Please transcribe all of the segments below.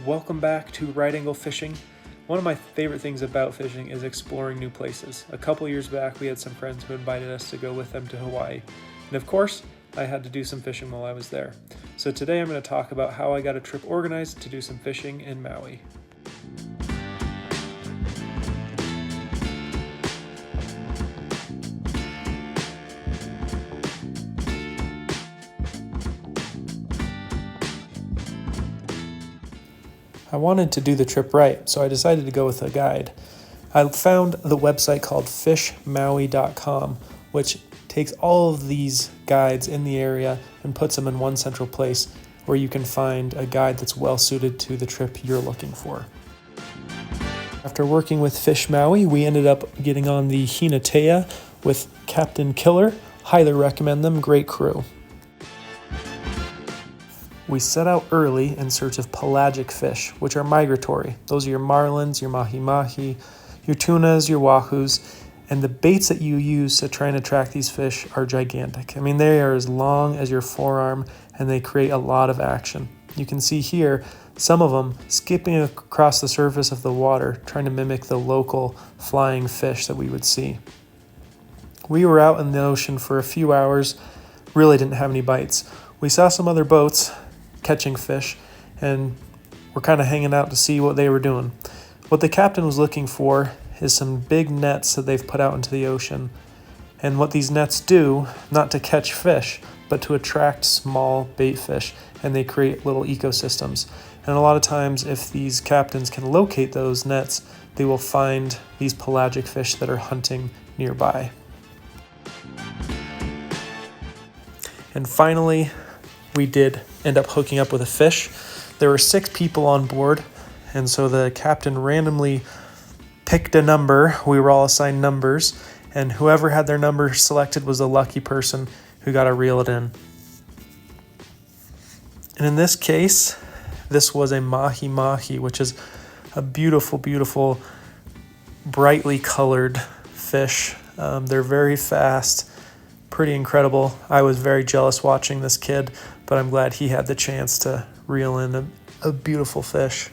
Welcome back to Right Angle Fishing. One of my favorite things about fishing is exploring new places. A couple years back, we had some friends who invited us to go with them to Hawaii. And of course, I had to do some fishing while I was there. So today I'm going to talk about how I got a trip organized to do some fishing in Maui. I wanted to do the trip right, so I decided to go with a guide. I found the website called fishmaui.com, which takes all of these guides in the area and puts them in one central place where you can find a guide that's well suited to the trip you're looking for. After working with Fish Maui, we ended up getting on the Hinatea with Captain Killer. Highly recommend them, great crew. We set out early in search of pelagic fish, which are migratory. Those are your marlins, your mahi-mahi, your tunas, your wahoos, and the baits that you use to try and attract these fish are gigantic. I mean, they are as long as your forearm, and they create a lot of action. You can see here some of them skipping across the surface of the water, trying to mimic the local flying fish that we would see. We were out in the ocean for a few hours, really didn't have any bites. We saw some other boats catching fish, and we're kind of hanging out to see what they were doing. What the captain was looking for is some big nets that they've put out into the ocean. And what these nets do, not to catch fish, but to attract small bait fish, and they create little ecosystems. And a lot of times, if these captains can locate those nets, they will find these pelagic fish that are hunting nearby. And finally, we did end up hooking up with a fish. There were 6 people on board, and so the captain randomly picked a number. We were all assigned numbers, and whoever had their number selected was the lucky person who got to reel it in. And in this case, this was a mahi-mahi, which is a beautiful, beautiful, brightly colored fish. They're very fast, pretty incredible. I was very jealous watching this kid, but I'm glad he had the chance to reel in a beautiful fish.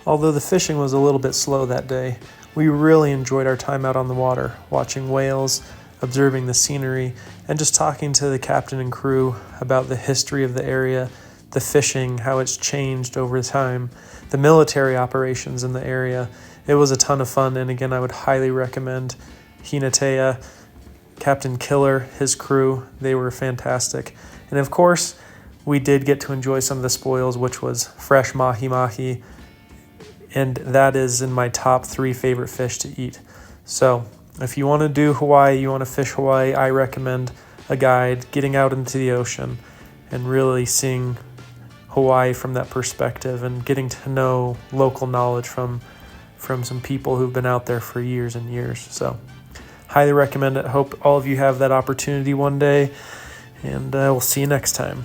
Although the fishing was a little bit slow that day, we really enjoyed our time out on the water, watching whales, observing the scenery, and just talking to the captain and crew about the history of the area, the fishing, how it's changed over time, the military operations in the area. It was a ton of fun, and again, I would highly recommend Hinatea, Captain Killer, his crew. They were fantastic. And of course, we did get to enjoy some of the spoils, which was fresh mahi-mahi, and that is in my top 3 favorite fish to eat. So if you want to do Hawaii, you want to fish Hawaii, I recommend a guide, getting out into the ocean and really seeing Hawaii from that perspective and getting to know local knowledge from some people who've been out there for years and years. So highly recommend it. Hope all of you have that opportunity one day, and we'll see you next time.